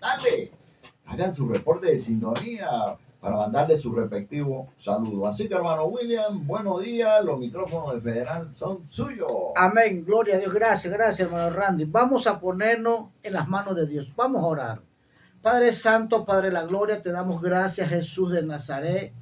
contarle. Hagan su reporte de sintonía para mandarle su respectivo saludo. Así que, hermano William, buenos días. Los micrófonos de Federal son suyos. Amén. Gloria a Dios. Gracias, gracias, hermano Randy. Vamos a ponernos en las manos de Dios. Vamos a orar. Padre Santo, Padre de la Gloria, te damos gracias, Jesús de Nazaret,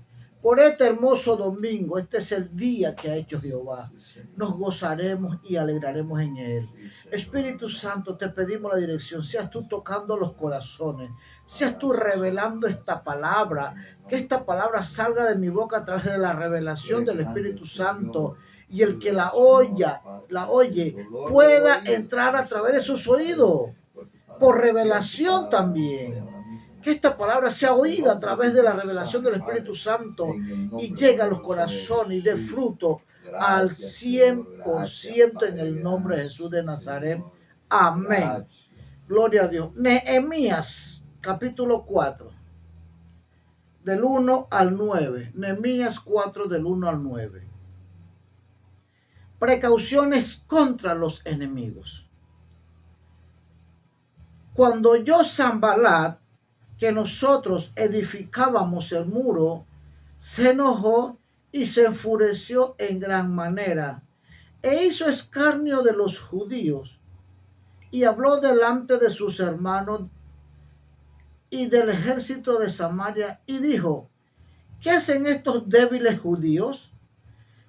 por este hermoso domingo. Este es el día que ha hecho Jehová. Nos gozaremos y alegraremos en él. Espíritu Santo, te pedimos la dirección. Seas tú tocando los corazones. Seas tú revelando esta palabra. Que esta palabra salga de mi boca a través de la revelación del Espíritu Santo. Y el que la oye, pueda entrar a través de sus oídos. Por revelación también. Que esta palabra sea oída a través de la revelación del Espíritu Santo y llegue a los corazones y dé fruto al 100% en el nombre de Jesús de Nazaret. Amén. Gloria a Dios. Nehemías, capítulo 4, del 1 al 9. Nehemías 4, del 1 al 9. Precauciones contra los enemigos. Cuando oyó Sanballat que nosotros edificábamos el muro, se enojó y se enfureció en gran manera, e hizo escarnio de los judíos, y habló delante de sus hermanos y del ejército de Samaria, y dijo: ¿qué hacen estos débiles judíos?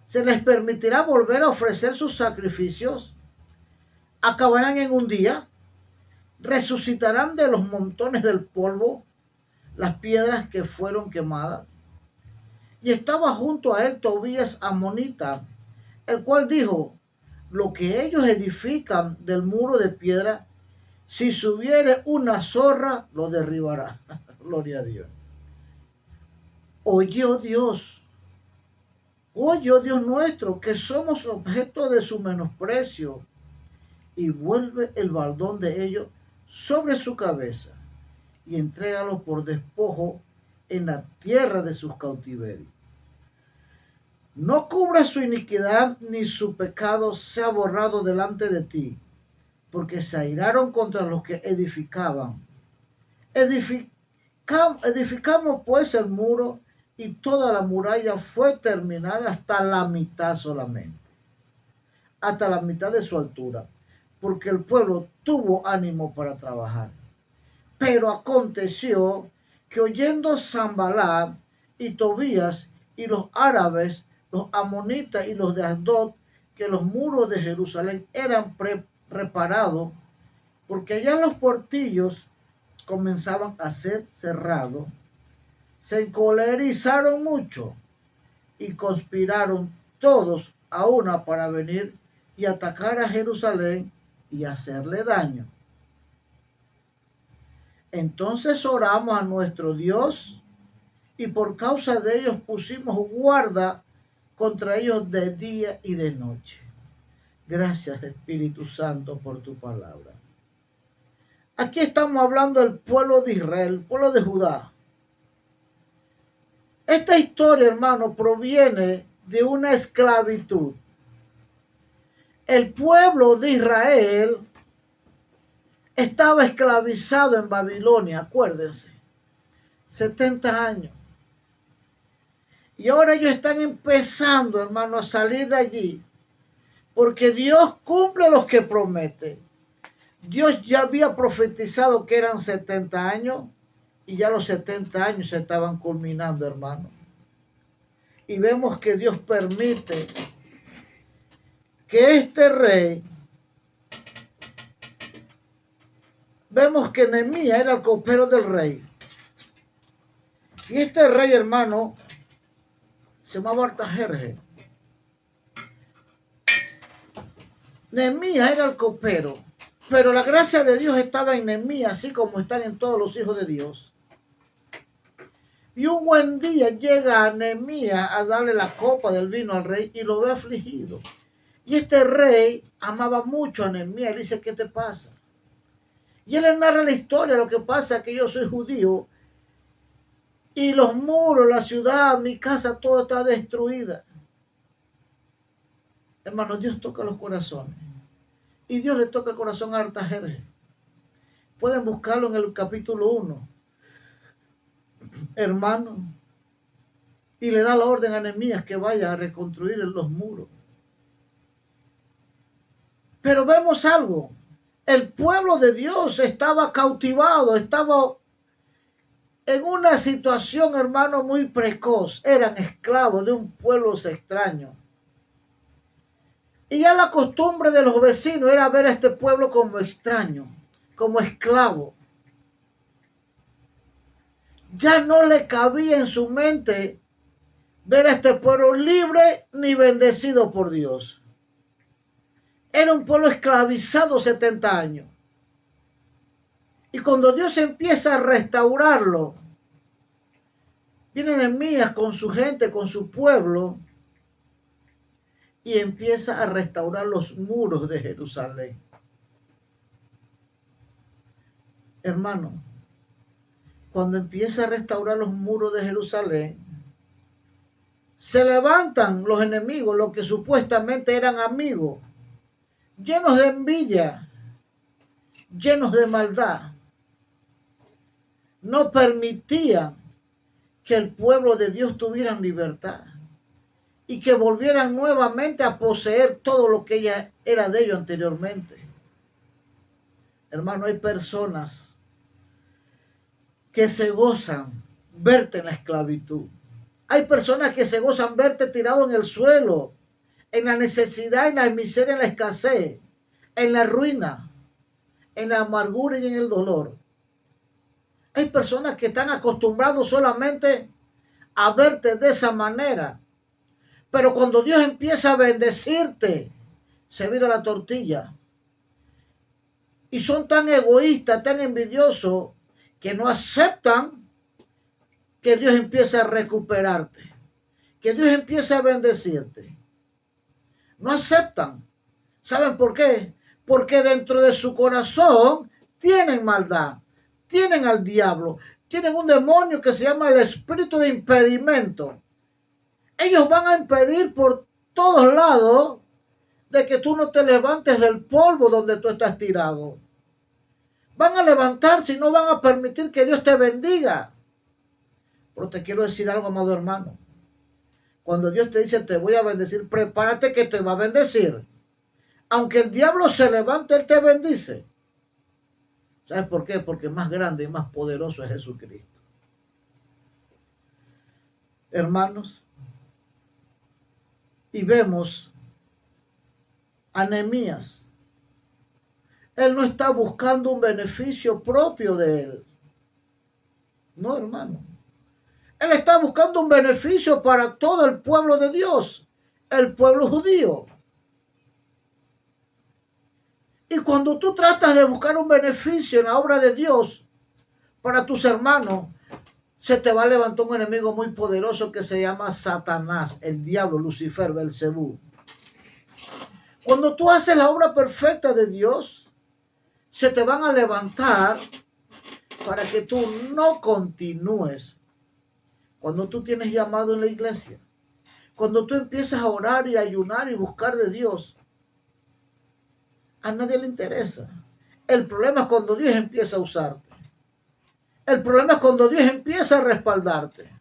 ¿Se les permitirá volver a ofrecer sus sacrificios? ¿Acabarán en un día? ¿Resucitarán de los montones del polvo las piedras que fueron quemadas? Y estaba junto a él Tobías amonita, el cual dijo: lo que ellos edifican del muro de piedra, si subiere una zorra, lo derribará. Gloria a Dios. Oye, oh Dios nuestro, que somos objeto de su menosprecio, y vuelve el baldón de ellos sobre su cabeza, y entrégalos por despojo en la tierra de sus cautiverios. No cubra su iniquidad, ni su pecado sea borrado delante de ti, porque se airaron contra los que edificaban. Edificamos pues el muro, y toda la muralla fue terminada hasta la mitad solamente, hasta la mitad de su altura, porque el pueblo tuvo ánimo para trabajar. Pero aconteció que oyendo Sanballat y Tobías y los árabes, los amonitas y los de Asdod, que los muros de Jerusalén eran reparados, porque ya los portillos comenzaban a ser cerrados, se encolerizaron mucho y conspiraron todos a una para venir y atacar a Jerusalén y hacerle daño. Entonces oramos a nuestro Dios, y por causa de ellos pusimos guarda contra ellos de día y de noche. Gracias, Espíritu Santo, por tu palabra. Aquí estamos hablando del pueblo de Israel, el pueblo de Judá. Esta historia, hermano, proviene de una esclavitud. El pueblo de Israel estaba esclavizado en Babilonia, acuérdense, 70 años. Y ahora ellos están empezando, hermano, a salir de allí, porque Dios cumple los que promete. Dios ya había profetizado que eran 70 años, y ya los 70 años se estaban culminando, hermano. Y vemos que Dios permite que este rey, vemos que Nehemías era el copero del rey. Y este rey, hermano, se llamaba Artajerjes. Nehemías era el copero, pero la gracia de Dios estaba en Nehemías, así como están en todos los hijos de Dios. Y un buen día llega Nehemías a darle la copa del vino al rey y lo ve afligido. Y este rey amaba mucho a Nehemías. Le dice: ¿qué te pasa? Y él le narra la historia. Lo que pasa es que yo soy judío y los muros, la ciudad, mi casa, todo está destruida. Hermano, Dios toca los corazones. Y Dios le toca el corazón a Artajerjes. Pueden buscarlo en el capítulo 1, hermano. Y le da la orden a Nehemías que vaya a reconstruir los muros. Pero vemos algo. El pueblo de Dios estaba cautivado, estaba en una situación, hermano, muy precoz. Eran esclavos de un pueblo extraño. Y ya la costumbre de los vecinos era ver a este pueblo como extraño, como esclavo. Ya no le cabía en su mente ver a este pueblo libre ni bendecido por Dios. Era un pueblo esclavizado 70 años. Y cuando Dios empieza a restaurarlo, viene Nehemías con su gente, con su pueblo, y empieza a restaurar los muros de Jerusalén. Hermano, cuando empieza a restaurar los muros de Jerusalén, se levantan los enemigos, los que supuestamente eran amigos, llenos de envidia, llenos de maldad. No permitían que el pueblo de Dios tuviera libertad y que volvieran nuevamente a poseer todo lo que ella era de ellos anteriormente. Hermano, hay personas que se gozan verte en la esclavitud. Hay personas que se gozan verte tirado en el suelo, en la necesidad, en la miseria, en la escasez, en la ruina, en la amargura y en el dolor. Hay personas que están acostumbrados solamente a verte de esa manera. Pero cuando Dios empieza a bendecirte, se vira la tortilla. Y son tan egoístas, tan envidiosos, que no aceptan que Dios empiece a recuperarte, que Dios empiece a bendecirte. No aceptan. ¿Saben por qué? Porque dentro de su corazón tienen maldad, tienen al diablo, tienen un demonio que se llama el espíritu de impedimento. Ellos van a impedir por todos lados de que tú no te levantes del polvo donde tú estás tirado. Van a levantarse y no van a permitir que Dios te bendiga. Pero te quiero decir algo, amado hermano. Cuando Dios te dice te voy a bendecir, prepárate que te va a bendecir. Aunque el diablo se levante, él te bendice. ¿Sabes por qué? Porque más grande y más poderoso es Jesucristo. Hermanos, y vemos a Nehemías. Él no está buscando un beneficio propio de él. No, hermano. Él está buscando un beneficio para todo el pueblo de Dios, el pueblo judío. Y cuando tú tratas de buscar un beneficio en la obra de Dios para tus hermanos, se te va a levantar un enemigo muy poderoso que se llama Satanás, el diablo, Lucifer, Belcebú. Cuando tú haces la obra perfecta de Dios, se te van a levantar para que tú no continúes. Cuando tú tienes llamado en la iglesia, cuando tú empiezas a orar y a ayunar y buscar de Dios, a nadie le interesa. El problema es cuando Dios empieza a usarte. El problema es cuando Dios empieza a respaldarte.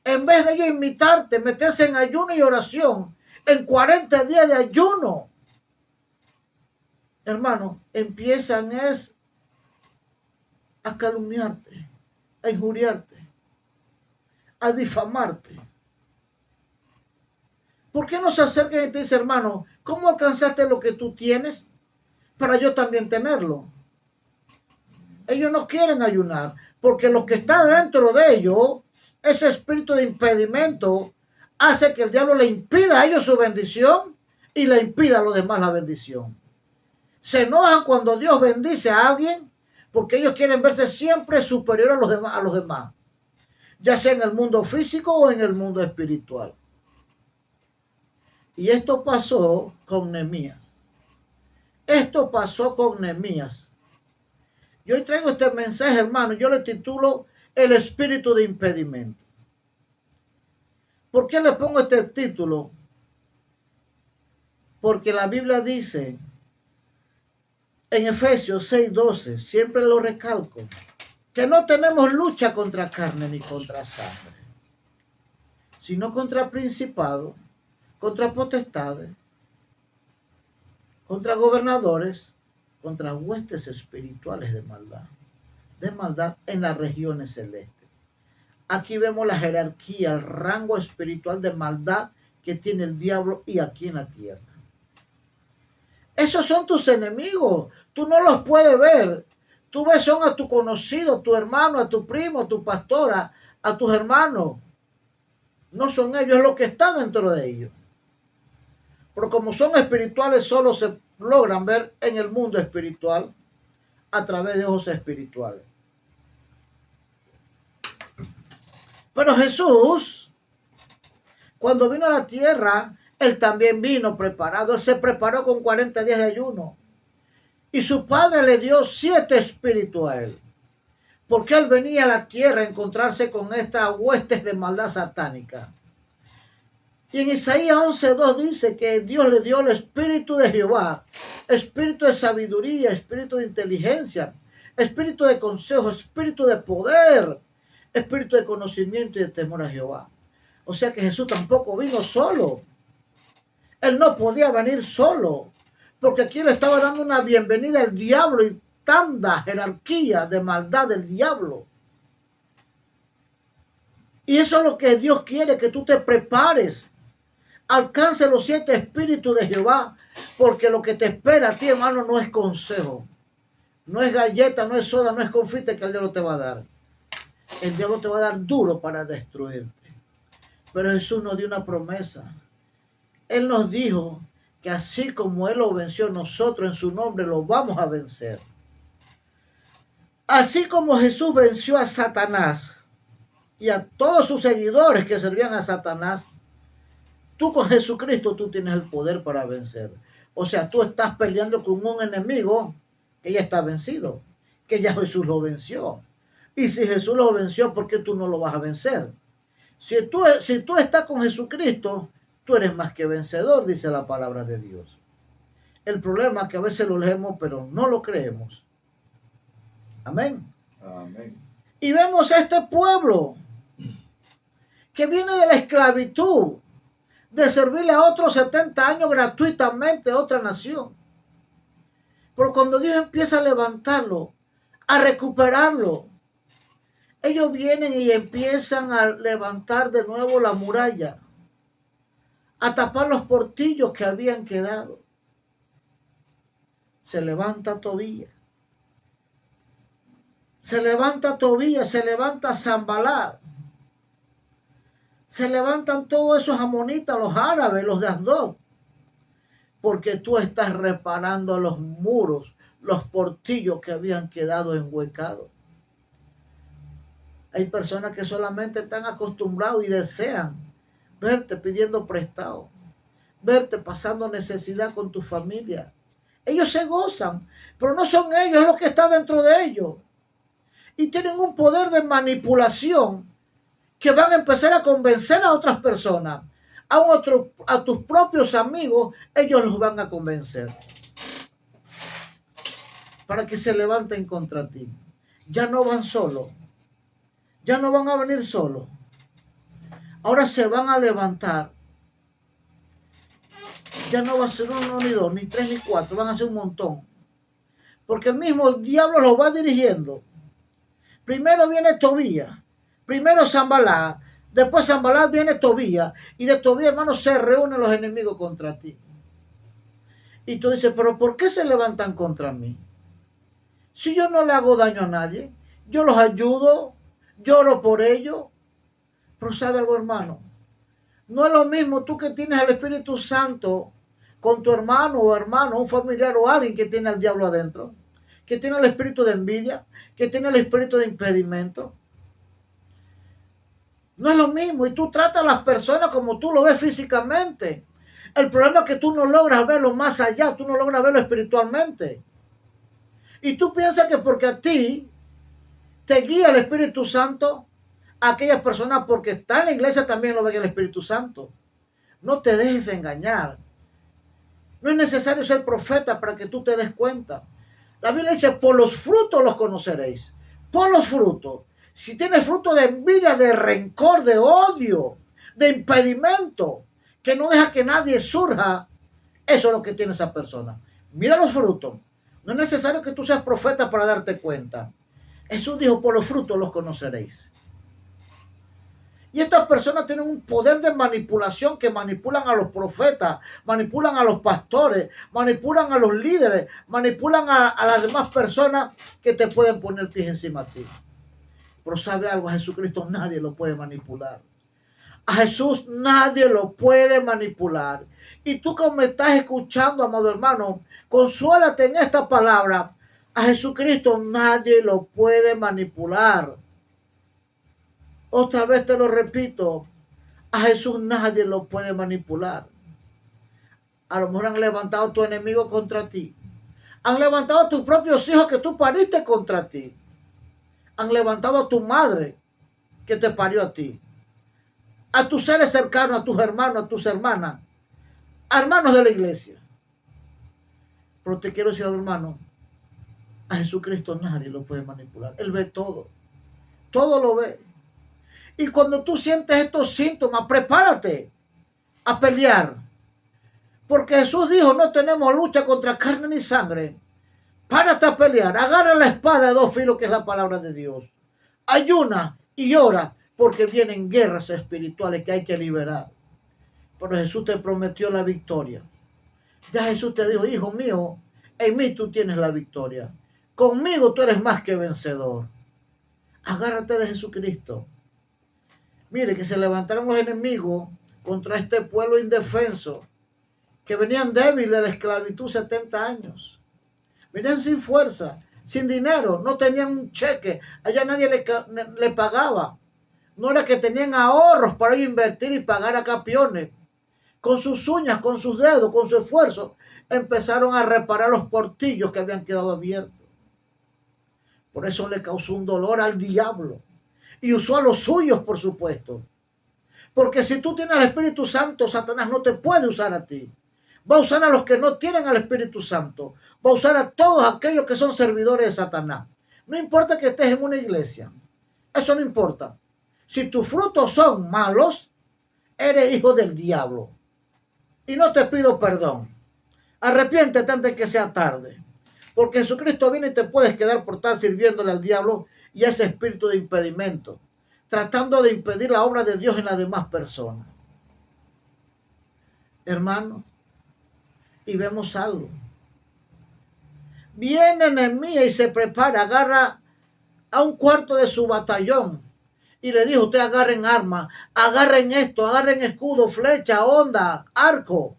En vez de ellos invitarte, meterse en ayuno y oración, en 40 días de ayuno, hermano, empiezan a calumniarte, a injuriarte, a difamarte. ¿Por qué no se acercan y te dicen, hermano, cómo alcanzaste lo que tú tienes para yo también tenerlo? Ellos no quieren ayunar, porque lo que está dentro de ellos, ese espíritu de impedimento, hace que el diablo le impida a ellos su bendición y le impida a los demás la bendición. Se enojan cuando Dios bendice a alguien porque ellos quieren verse siempre superior a los demás, ya sea en el mundo físico o en el mundo espiritual. Y esto pasó con Nehemías. Esto pasó con Nehemías. Yo hoy traigo este mensaje, hermano, yo le titulo El espíritu de impedimento. ¿Por qué le pongo este título? Porque la Biblia dice en Efesios 6:12, siempre lo recalco, que no tenemos lucha contra carne ni contra sangre, sino contra principados, contra potestades, contra gobernadores, contra huestes espirituales de maldad en las regiones celestes. Aquí vemos la jerarquía, el rango espiritual de maldad que tiene el diablo y aquí en la tierra. Esos son tus enemigos, tú no los puedes ver. Tú ves son a tu conocido, tu hermano, a tu primo, a tu pastora, a tus hermanos. No son ellos los que están dentro de ellos. Pero como son espirituales, solo se logran ver en el mundo espiritual a través de ojos espirituales. Pero Jesús, cuando vino a la tierra, Él también vino preparado. Él se preparó con 40 días de ayuno. Y su padre le dio 7 espíritus a él. Porque él venía a la tierra a encontrarse con estas huestes de maldad satánica. Y en Isaías 11:2 dice que Dios le dio el espíritu de Jehová, espíritu de sabiduría, espíritu de inteligencia, espíritu de consejo, espíritu de poder, espíritu de conocimiento y de temor a Jehová. O sea que Jesús tampoco vino solo. Él no podía venir solo, porque aquí le estaba dando una bienvenida al diablo y tanta jerarquía de maldad del diablo. Y eso es lo que Dios quiere, que tú te prepares. Alcance los 7 espíritus de Jehová, porque lo que te espera a ti, hermano, no es consejo, no es galleta, no es soda, no es confite que el diablo te va a dar. El diablo te va a dar duro para destruirte. Pero Jesús nos dio una promesa. Él nos dijo que así como Él lo venció, nosotros en su nombre lo vamos a vencer. Así como Jesús venció a Satanás y a todos sus seguidores que servían a Satanás, tú con Jesucristo tú tienes el poder para vencer. O sea, tú estás peleando con un enemigo que ya está vencido, que ya Jesús lo venció. Y si Jesús lo venció, ¿por qué tú no lo vas a vencer? Si tú estás con Jesucristo, tú eres más que vencedor, dice la palabra de Dios. El problema es que a veces lo leemos, pero no lo creemos. Amén. Amén. Y vemos a este pueblo que viene de la esclavitud, de servirle a otros 70 años gratuitamente a otra nación. Pero cuando Dios empieza a levantarlo, a recuperarlo, ellos vienen y empiezan a levantar de nuevo la muralla, a tapar los portillos que habían quedado. Se levanta Tobías. Se levanta Tobías, se levanta Sanbalat. Se levantan todos esos amonitas, los árabes, los de Asdod. Porque tú estás reparando los muros, los portillos que habían quedado enhuecados. Hay personas que solamente están acostumbrados y desean verte pidiendo prestado, verte pasando necesidad con tu familia. Ellos se gozan, pero no son ellos, es lo que está dentro de ellos. Y tienen un poder de manipulación que van a empezar a convencer a otras personas. A tus propios amigos, ellos los van a convencer para que se levanten contra ti. Ya no van solos, ya no van a venir solos. Ahora se van a levantar. Ya no va a ser 1 ni 2, ni 3 ni 4, van a ser un montón. Porque el mismo diablo los va dirigiendo. Primero viene Tobías, primero Sanbalat, después Sanbalat viene Tobías, y de Tobías, hermano, se reúnen los enemigos contra ti. Y tú dices, pero ¿por qué se levantan contra mí? Si yo no le hago daño a nadie, yo los ayudo, lloro por ellos. Pero ¿sabe algo, hermano? No es lo mismo tú que tienes al Espíritu Santo con tu hermano o hermano, un familiar o alguien que tiene al diablo adentro, que tiene el espíritu de envidia, que tiene el espíritu de impedimento. No es lo mismo, y tú tratas a las personas como tú lo ves físicamente. El problema es que tú no logras verlo más allá, tú no logras verlo espiritualmente. Y tú piensas que porque a ti te guía el Espíritu Santo, aquellas personas porque están en la iglesia también lo ven el Espíritu Santo. No te dejes engañar. No es necesario ser profeta para que tú te des cuenta. La Biblia dice, por los frutos los conoceréis. Por los frutos. Si tienes fruto de envidia, de rencor, de odio, de impedimento, que no deja que nadie surja, eso es lo que tiene esa persona. Mira los frutos. No es necesario que tú seas profeta para darte cuenta. Jesús dijo, por los frutos los conoceréis. Y estas personas tienen un poder de manipulación que manipulan a los profetas, manipulan a los pastores, manipulan a los líderes, manipulan a las demás personas que te pueden poner pies encima de ti. Pero sabe algo, a Jesucristo nadie lo puede manipular. A Jesús nadie lo puede manipular. Y tú que me estás escuchando, amado hermano, consuélate en esta palabra. A Jesucristo nadie lo puede manipular. Otra vez te lo repito, a Jesús nadie lo puede manipular. A lo mejor han levantado a tu enemigo contra ti. Han levantado a tus propios hijos que tú pariste contra ti. Han levantado a tu madre que te parió a ti. A tus seres cercanos, a tus hermanos, a tus hermanas. A hermanos de la iglesia. Pero te quiero decir, hermano, a Jesucristo nadie lo puede manipular. Él ve todo. Todo lo ve. Y cuando tú sientes estos síntomas, prepárate a pelear. Porque Jesús dijo, no tenemos lucha contra carne ni sangre. Párate a pelear. Agarra la espada de dos filos que es la palabra de Dios. Ayuna y ora porque vienen guerras espirituales que hay que liberar. Pero Jesús te prometió la victoria. Ya Jesús te dijo, hijo mío, en mí tú tienes la victoria. Conmigo tú eres más que vencedor. Agárrate de Jesucristo. Mire que se levantaron los enemigos contra este pueblo indefenso, que venían débiles de la esclavitud 70 años. Venían sin fuerza, sin dinero, no tenían un cheque, allá nadie le pagaba. No era que tenían ahorros para invertir y pagar a campeones. Con sus uñas, con sus dedos, con su esfuerzo, empezaron a reparar los portillos que habían quedado abiertos. Por eso le causó un dolor al diablo. Y usó a los suyos, por supuesto. Porque si tú tienes al Espíritu Santo, Satanás no te puede usar a ti. Va a usar a los que no tienen al Espíritu Santo. Va a usar a todos aquellos que son servidores de Satanás. No importa que estés en una iglesia. Eso no importa. Si tus frutos son malos, eres hijo del diablo. Y no te pido perdón. Arrepiéntete antes que sea tarde. Porque Jesucristo viene y te puedes quedar por estar sirviéndole al diablo y a ese espíritu de impedimento, tratando de impedir la obra de Dios en las demás personas. Hermanos, y vemos algo. Viene Nehemías y se prepara, agarra a un cuarto de su batallón y le dijo, ustedes agarren armas, agarren esto, agarren escudo, flecha, onda, arco.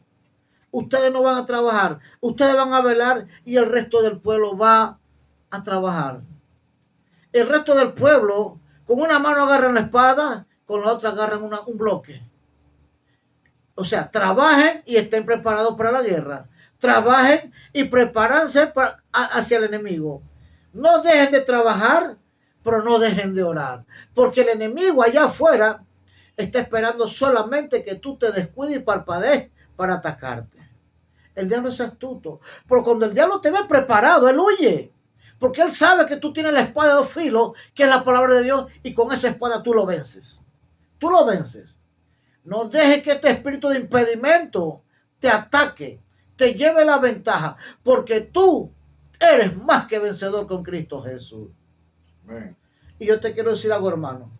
Ustedes no van a trabajar, ustedes van a velar y el resto del pueblo va a trabajar. El resto del pueblo, con una mano agarran la espada, con la otra agarran un bloque. O sea, trabajen y estén preparados para la guerra. Trabajen y prepárense hacia el enemigo. No dejen de trabajar, pero no dejen de orar. Porque el enemigo allá afuera está esperando solamente que tú te descuides y parpadees para atacarte. El diablo es astuto. Pero cuando el diablo te ve preparado, él huye. Porque él sabe que tú tienes la espada de dos filos, que es la palabra de Dios, y con esa espada tú lo vences. Tú lo vences. No dejes que este espíritu de impedimento te ataque, te lleve la ventaja, porque tú eres más que vencedor con Cristo Jesús. Amén. Y yo te quiero decir algo, hermano.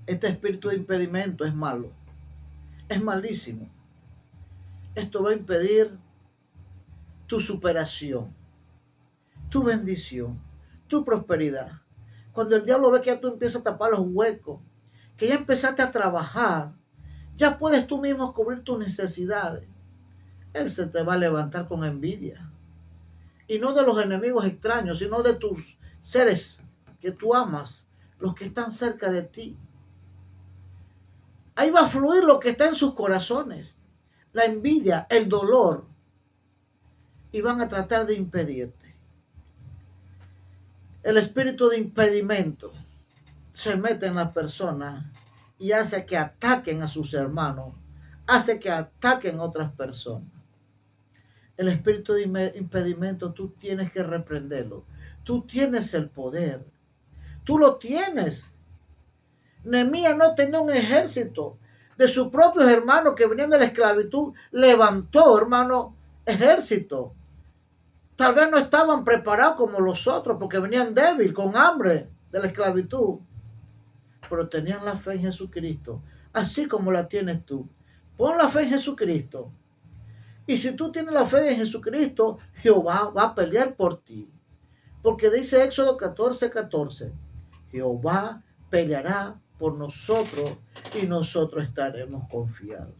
Este espíritu de impedimento es malo. Es malísimo. Esto va a impedir tu superación, tu bendición, tu prosperidad. Cuando el diablo ve que ya tú empiezas a tapar los huecos, que ya empezaste a trabajar, ya puedes tú mismo cubrir tus necesidades, él se te va a levantar con envidia. Y no de los enemigos extraños, sino de tus seres que tú amas, los que están cerca de ti. Ahí va a fluir lo que está en sus corazones, la envidia, el dolor, y van a tratar de impedirte. El espíritu de impedimento se mete en las personas y hace que ataquen a sus hermanos, hace que ataquen a otras personas. El espíritu de impedimento tú tienes que reprenderlo. Tú tienes el poder. Tú lo tienes. Nehemías no tenía un ejército de sus propios hermanos que venían de la esclavitud. Levantó, hermano, ejército. Tal vez no estaban preparados como los otros porque venían débiles, con hambre de la esclavitud. Pero tenían la fe en Jesucristo, así como la tienes tú. Pon la fe en Jesucristo. Y si tú tienes la fe en Jesucristo, Jehová va a pelear por ti. Porque dice Éxodo 14:14, Jehová peleará por nosotros y nosotros estaremos confiados.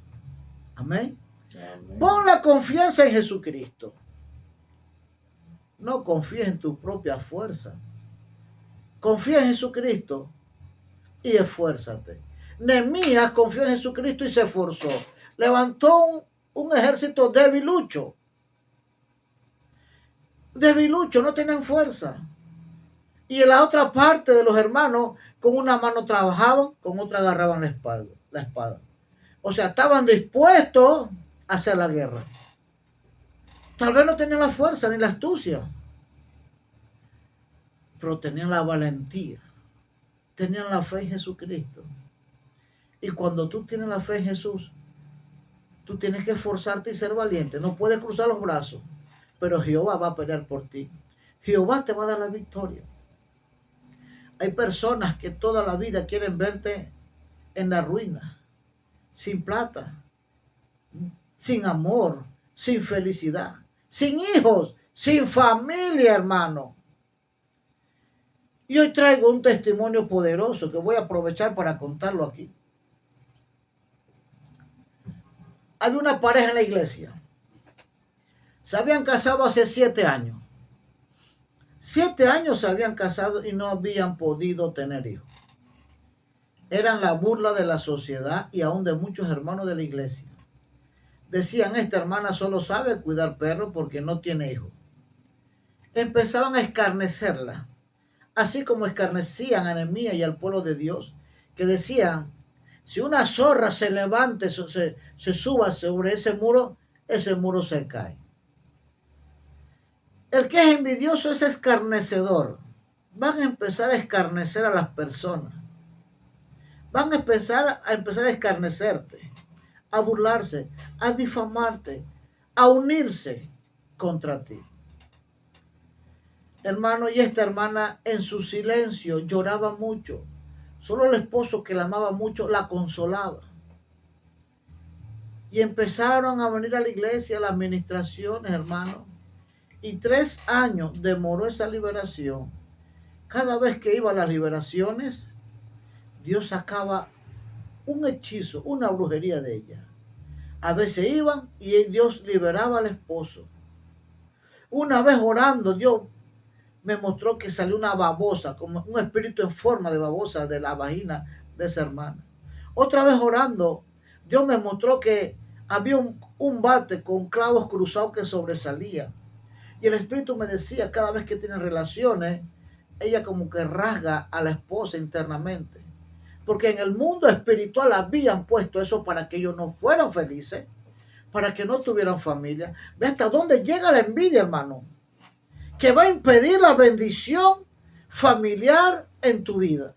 Amén. Amén. Pon la confianza en Jesucristo. No confíes en tu propia fuerza. Confía en Jesucristo y esfuérzate. Nehemías confió en Jesucristo y se esforzó. Levantó un ejército debilucho. Debilucho, no tenían fuerza. Y en la otra parte de los hermanos, con una mano trabajaban, con otra agarraban la espada. O sea, estaban dispuestos a hacer la guerra. Tal vez no tenían la fuerza ni la astucia, pero tenían la valentía. Tenían la fe en Jesucristo. Y cuando tú tienes la fe en Jesús, tú tienes que esforzarte y ser valiente. No puedes cruzar los brazos, pero Jehová va a pelear por ti. Jehová te va a dar la victoria. Hay personas que toda la vida quieren verte en la ruina, sin plata, sin amor, sin felicidad, sin hijos, sin familia, hermano. Y hoy traigo un testimonio poderoso que voy a aprovechar para contarlo aquí. Había una pareja en la iglesia. Se habían casado hace 7 años. 7 años se habían casado y no habían podido tener hijos. Eran la burla de la sociedad y aún de muchos hermanos de la iglesia. Decían, esta hermana solo sabe cuidar perros porque no tiene hijos. Empezaban a escarnecerla, así como escarnecían a Nehemías y al pueblo de Dios, que decían, si una zorra se levante, se suba sobre ese muro se cae. El que es envidioso es escarnecedor. Van a empezar a escarnecer a las personas. Van a empezar a escarnecerte, a burlarse, a difamarte, a unirse contra ti. Hermano, y esta hermana en su silencio lloraba mucho. Solo el esposo, que la amaba mucho, la consolaba. Y empezaron a venir a la iglesia las administraciones, hermano. Y 3 años demoró esa liberación. Cada vez que iba a las liberaciones, Dios sacaba un hechizo, una brujería de ella. A veces iban y Dios liberaba al esposo. Una vez orando, Dios me mostró que salió una babosa, como un espíritu en forma de babosa de la vagina de esa hermana. Otra vez orando, Dios me mostró que había un bate con clavos cruzados que sobresalía. Y el espíritu me decía, cada vez que tienen relaciones, ella como que rasga a la esposa internamente. Porque en el mundo espiritual habían puesto eso para que ellos no fueran felices, para que no tuvieran familia. Ve hasta dónde llega la envidia, hermano, que va a impedir la bendición familiar en tu vida.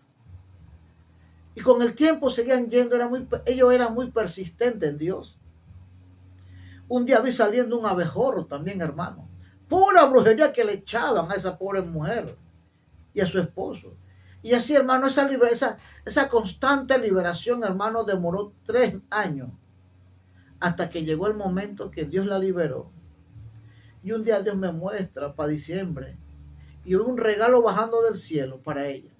Y con el tiempo seguían yendo, ellos eran muy persistentes en Dios. Un día vi saliendo un abejorro también, hermano. Pura brujería que le echaban a esa pobre mujer y a su esposo. Y así, hermano, esa constante liberación, hermano, demoró 3 años. Hasta que llegó el momento que Dios la liberó. Y un día Dios me muestra para diciembre. Y un regalo bajando del cielo para ella.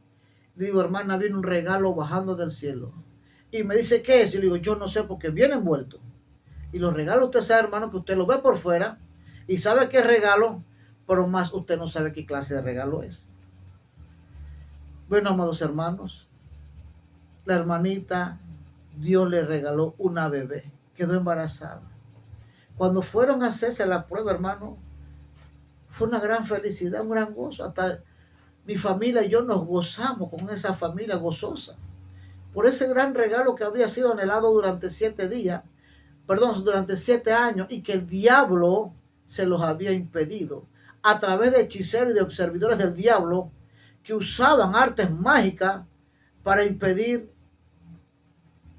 Le digo, hermana, viene un regalo bajando del cielo. Y me dice, ¿qué es? Y le digo, yo no sé porque viene envuelto. Y los regalos, usted sabe, hermano, que usted lo ve por fuera y sabe qué es regalo, pero más usted no sabe qué clase de regalo es. Bueno, amados hermanos, la hermanita, Dios le regaló una bebé, quedó embarazada. Cuando fueron a hacerse la prueba, hermano, fue una gran felicidad, un gran gozo. Hasta mi familia y yo nos gozamos con esa familia gozosa por ese gran regalo que había sido anhelado durante 7 años, y que el diablo se los había impedido a través de hechiceros y de servidores del diablo que usaban artes mágicas para impedir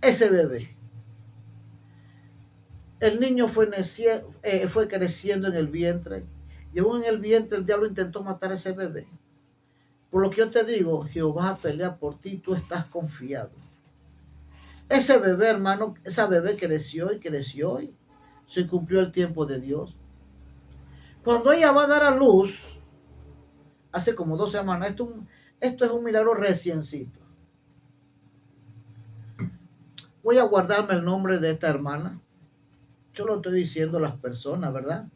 ese bebé. El niño fue creciendo en el vientre y aún en el vientre el diablo intentó matar a ese bebé. Por lo que yo te digo, Jehová pelea por ti, tú estás confiado. Ese bebé, hermano, esa bebé creció y creció y se cumplió el tiempo de Dios. Cuando ella va a dar a luz, hace como 2 semanas, esto es un milagro reciencito. Voy a guardarme el nombre de esta hermana. Yo lo estoy diciendo a las personas, ¿verdad?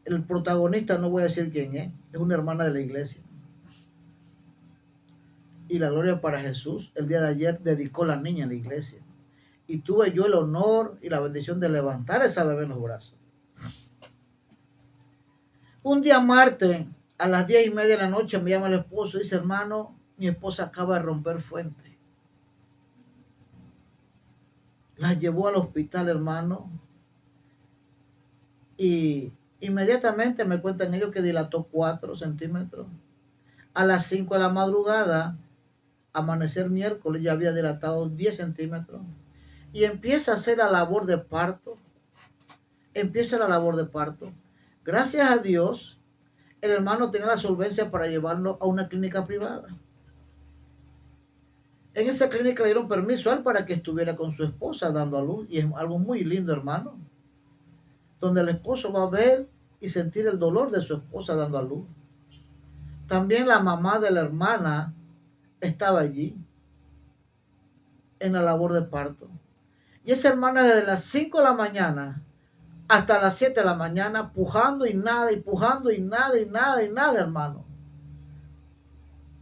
El protagonista no voy a decir quién es una hermana de la iglesia. Y la gloria para Jesús. El día de ayer dedicó la niña en la iglesia. Y tuve yo el honor y la bendición de levantar a esa bebé en los brazos. Un día martes, a las 10:30 de la noche, me llama el esposo y dice, hermano, mi esposa acaba de romper fuente. La llevó al hospital, hermano. Y inmediatamente me cuentan ellos que dilató 4 centímetros. A las 5 de la madrugada, amanecer miércoles, ya había dilatado 10 centímetros. Y empieza a hacer la labor de parto. Gracias a Dios, el hermano tenía la solvencia para llevarlo a una clínica privada. En esa clínica le dieron permiso a él para que estuviera con su esposa dando a luz. Y es algo muy lindo, hermano. Donde el esposo va a ver y sentir el dolor de su esposa dando a luz. También la mamá de la hermana estaba allí en la labor de parto. Y esa hermana desde las 5 de la mañana hasta las 7 de la mañana pujando y nada, y pujando y nada, y nada, y nada, hermano.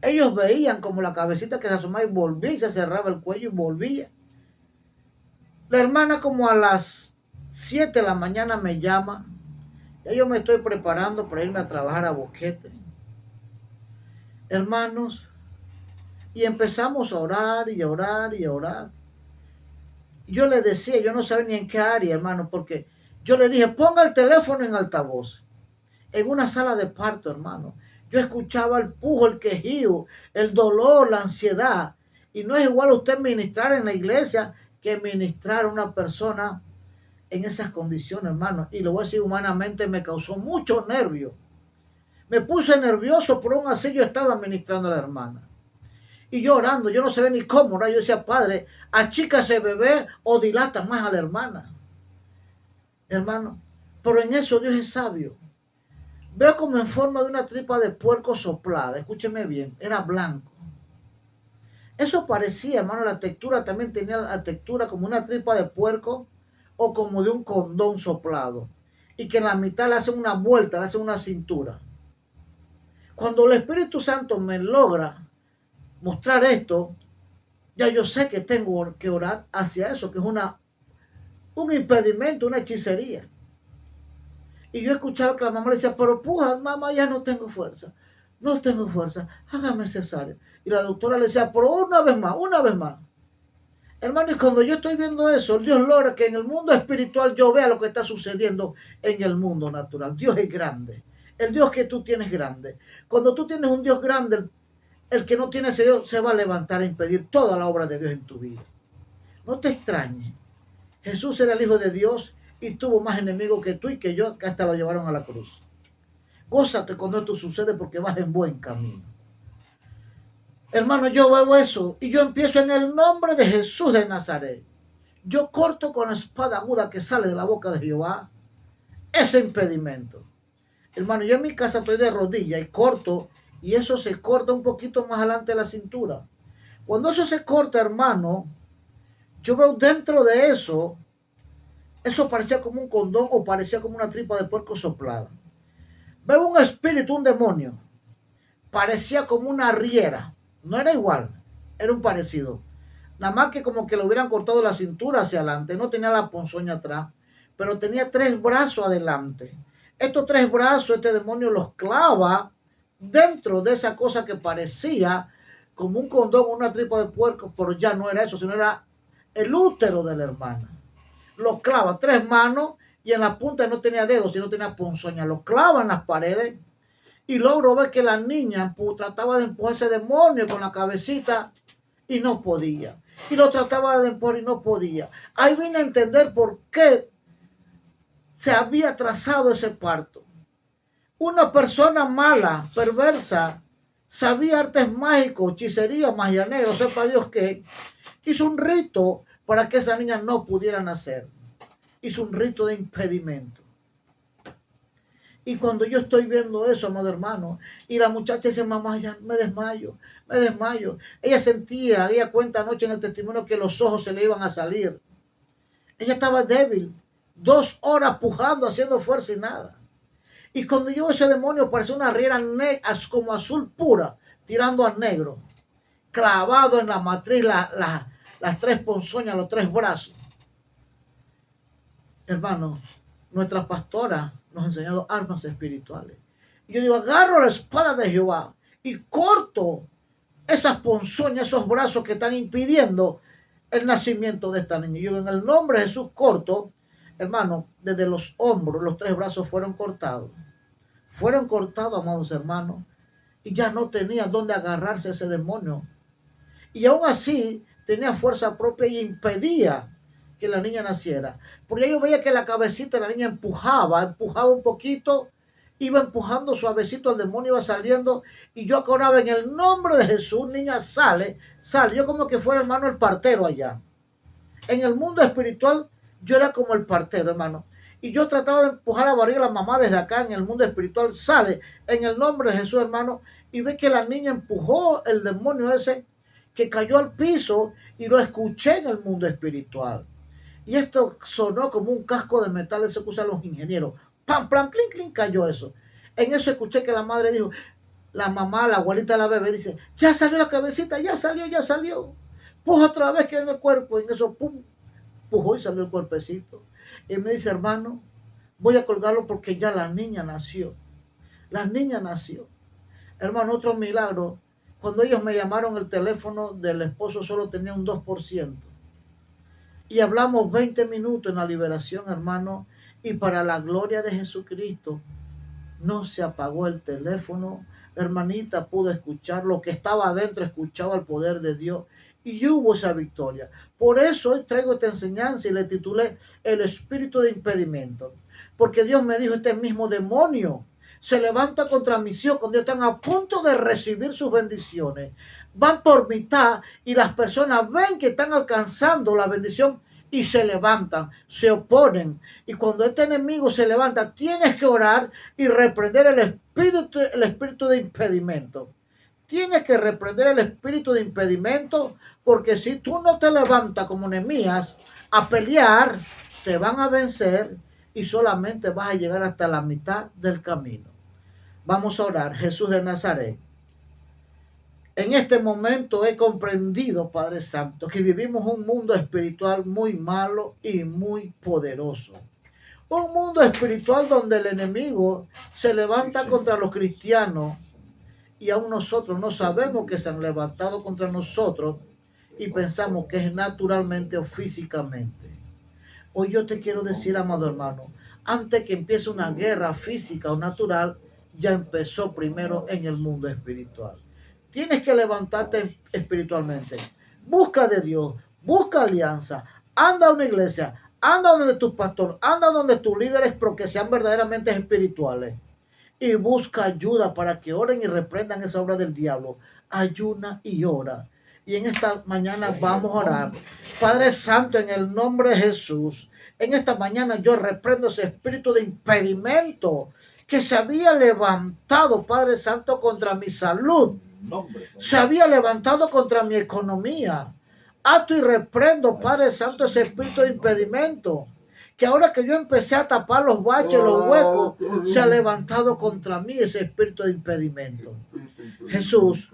Ellos veían como la cabecita que se asomaba y volvía y se cerraba el cuello y volvía. La hermana como a las 7 de la mañana me llama. Ya yo me estoy preparando para irme a trabajar a Boquete. Hermanos, y empezamos a orar y a orar y a orar. Yo le decía, yo no sabía ni en qué área, hermano, porque yo le dije, ponga el teléfono en altavoz. En una sala de parto, hermano. Yo escuchaba el pujo, el quejío, el dolor, la ansiedad. Y no es igual usted ministrar en la iglesia que ministrar a una persona en esas condiciones, hermano. Y lo voy a decir humanamente, me causó mucho nervio. Me puse nervioso, pero aún así yo estaba ministrando a la hermana. Y yo orando, yo no sabía ni cómo orar. Yo decía, Padre, achica ese bebé o dilata más a la hermana. Hermano, pero en eso Dios es sabio. Veo como en forma de una tripa de puerco soplada. Escúcheme bien, era blanco. Eso parecía, hermano, la textura también tenía la textura como una tripa de puerco o como de un condón soplado. Y que en la mitad le hacen una vuelta, le hacen una cintura. Cuando el Espíritu Santo me logra mostrar esto, ya yo sé que tengo que orar hacia eso, que es un impedimento, una hechicería. Y yo escuchaba que la mamá le decía, pero puja, mamá, ya no tengo fuerza, hágame cesárea. Y la doctora le decía, pero una vez más. Hermano, y cuando yo estoy viendo eso, Dios logra que en el mundo espiritual yo vea lo que está sucediendo en el mundo natural. Dios es grande. El Dios que tú tienes grande. Cuando tú tienes un Dios grande, el que no tiene ese Dios se va a levantar a impedir toda la obra de Dios en tu vida. No te extrañes. Jesús era el Hijo de Dios y tuvo más enemigos que tú y que yo, que hasta lo llevaron a la cruz. Gózate cuando esto sucede porque vas en buen camino. Hermano, yo veo eso y yo empiezo en el nombre de Jesús de Nazaret. Yo corto con la espada aguda que sale de la boca de Jehová ese impedimento. Hermano, yo en mi casa estoy de rodillas y corto, y eso se corta un poquito más adelante de la cintura. Cuando eso se corta, hermano, yo veo dentro de eso parecía como un condón o parecía como una tripa de puerco soplada. Veo un espíritu, un demonio. Parecía como una riera. No era igual, era un parecido. Nada más que como que le hubieran cortado la cintura hacia adelante. No tenía la ponzoña atrás, pero tenía 3 brazos adelante. Estos 3 brazos, este demonio los clava dentro de esa cosa que parecía como un condón o una tripa de puerco, pero ya no era eso, sino era el útero de la hermana. Lo clava, 3 manos y en la punta no tenía dedos, sino tenía ponzoña. Lo clava en las paredes y logro ver que la niña trataba de empujar ese demonio con la cabecita y no podía. Y lo trataba de empujar y no podía. Ahí vine a entender por qué se había trazado ese parto. Una persona mala, perversa, sabía artes mágicos, hechicería, magia negra, sepa Dios qué, hizo un rito para que esa niña no pudiera nacer. Hizo un rito de impedimento. Y cuando yo estoy viendo eso, amado hermano, y la muchacha dice, mamá, ya me desmayo, me desmayo. Ella sentía, ella cuenta anoche en el testimonio que los ojos se le iban a salir. Ella estaba débil, 2 horas pujando, haciendo fuerza y nada. Y cuando yo ese demonio parecía una riera como azul pura, tirando al negro, clavado en la matriz, las 3 ponzoñas, los 3 brazos. Hermano, nuestra pastora nos ha enseñado armas espirituales. Y yo digo, agarro la espada de Jehová y corto esas ponzoñas, esos brazos que están impidiendo el nacimiento de esta niña. Yo en el nombre de Jesús corto, hermano, desde los hombros, los 3 brazos fueron cortados. Fueron cortados, amados hermanos, y ya no tenía dónde agarrarse ese demonio. Y aún así tenía fuerza propia y impedía que la niña naciera. Porque yo veía que la cabecita de la niña empujaba un poquito, iba empujando suavecito, el demonio iba saliendo, y yo acordaba en el nombre de Jesús, niña, sale. Yo como que fuera, hermano, el partero allá. En el mundo espiritual, yo era como el partero, hermano. Y yo trataba de empujar a barriga a la mamá desde acá en el mundo espiritual. Sale en el nombre de Jesús, hermano. Y ve que la niña empujó el demonio ese que cayó al piso y lo escuché en el mundo espiritual. Y esto sonó como un casco de metal ese que usan los ingenieros. Pam, pam, clink, clink, cayó eso. En eso escuché que la madre dijo, la mamá, la abuelita de la bebé dice, ya salió la cabecita, ya salió, ya salió. Puja otra vez que en el cuerpo. En eso, pum, pujó y salió el cuerpecito. Y me dice, hermano, voy a colgarlo porque ya la niña nació. La niña nació. Hermano, otro milagro. Cuando ellos me llamaron, el teléfono del esposo solo tenía un 2%. Y hablamos 20 minutos en la liberación, hermano. Y para la gloria de Jesucristo, no se apagó el teléfono. La hermanita pudo escuchar. Lo que estaba adentro escuchaba el poder de Dios. Y hubo esa victoria. Por eso hoy traigo esta enseñanza y le titulé El espíritu de impedimento. Porque Dios me dijo, este mismo demonio se levanta contra mis hijos cuando están a punto de recibir sus bendiciones. Van por mitad y las personas ven que están alcanzando la bendición y se levantan, se oponen. Y cuando este enemigo se levanta, tienes que orar y reprender el espíritu de impedimento. Tienes que reprender el espíritu de impedimento, porque si tú no te levantas como Nehemías a pelear, te van a vencer y solamente vas a llegar hasta la mitad del camino. Vamos a orar. Jesús de Nazaret, en este momento he comprendido, Padre Santo, que vivimos un mundo espiritual muy malo y muy poderoso. Un mundo espiritual donde el enemigo se levanta contra los cristianos y aún nosotros no sabemos que se han levantado contra nosotros y pensamos que es naturalmente o físicamente. Hoy yo te quiero decir, amado hermano, antes que empiece una guerra física o natural, ya empezó primero en el mundo espiritual. Tienes que levantarte espiritualmente. Busca de Dios, busca alianza, anda a una iglesia, anda donde tu pastor, anda donde tus líderes, porque sean verdaderamente espirituales. Y busca ayuda para que oren y reprendan esa obra del diablo. Ayuna y ora. Y en esta mañana vamos a orar. Padre Santo, en el nombre de Jesús, en esta mañana yo reprendo ese espíritu de impedimento que se había levantado, Padre Santo, contra mi salud. Se había levantado contra mi economía. Ato y reprendo, Padre Santo, ese espíritu de impedimento, que ahora que yo empecé a tapar los baches, los huecos, se ha levantado contra mí ese espíritu de impedimento. Jesús,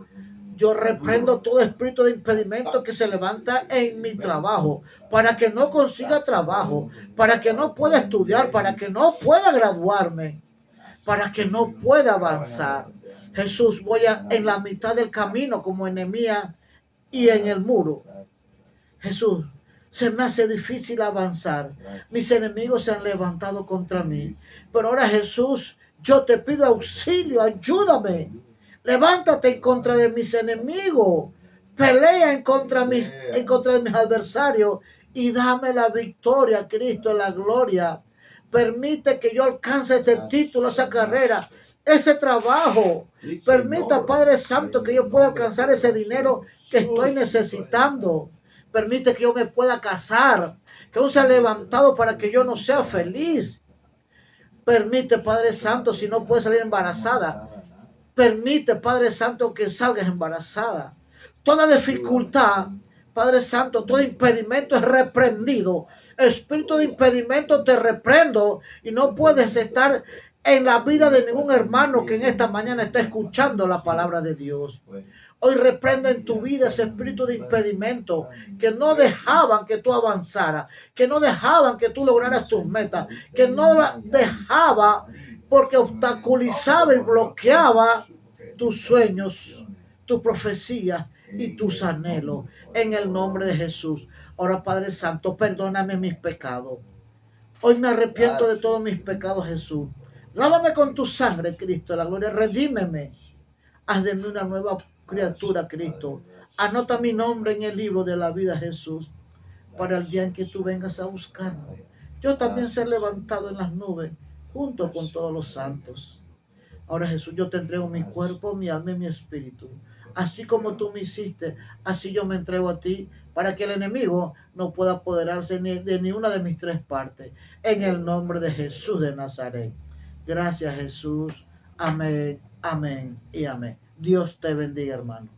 yo reprendo todo espíritu de impedimento que se levanta en mi trabajo, para que no consiga trabajo, para que no pueda estudiar, para que no pueda graduarme, para que no pueda avanzar. Jesús, voy en la mitad del camino como en Nehemías y en el muro. Jesús, Se me hace difícil avanzar. Gracias. Mis enemigos se han levantado contra mí. Pero ahora, Jesús, yo te pido auxilio, ayúdame. Levántate en contra de mis enemigos. Pelea en contra de mis adversarios y dame la victoria, Cristo, la gloria. Permite que yo alcance ese título, esa carrera, ese trabajo. Sí, Permita, Señor, Padre Santo, que yo pueda en nombre alcanzar ese poderoso dinero de que Jesús, estoy necesitando. Permite que yo me pueda casar, que aún se ha levantado para que yo no sea feliz. Permite, Padre Santo, si no puedes salir embarazada, permite, Padre Santo, que salgas embarazada. Toda dificultad, Padre Santo, todo impedimento es reprendido. Espíritu de impedimento te reprendo y no puedes estar en la vida de ningún hermano que en esta mañana está escuchando la palabra de Dios. Hoy reprendo en tu vida ese espíritu de impedimento que no dejaban que tú avanzaras, que no dejaban que tú lograras tus metas, que no la dejaba porque obstaculizaba y bloqueaba tus sueños, tu profecía y tus anhelos. En el nombre de Jesús. Ahora, Padre Santo, perdóname mis pecados. Hoy me arrepiento de todos mis pecados, Jesús. Lávame con tu sangre, Cristo, la gloria. Redímeme. Haz de mí una nueva criatura, Cristo. Anota mi nombre en el libro de la vida, Jesús, para el día en que tú vengas a buscarme. Yo también ser levantado en las nubes, junto con todos los santos. Ahora, Jesús, yo te entrego mi cuerpo, mi alma y mi espíritu. Así como tú me hiciste, así yo me entrego a ti, para que el enemigo no pueda apoderarse de ni una de mis tres partes. En el nombre de Jesús de Nazaret. Gracias, Jesús. Amén, amén y amén. Dios te bendiga, hermano.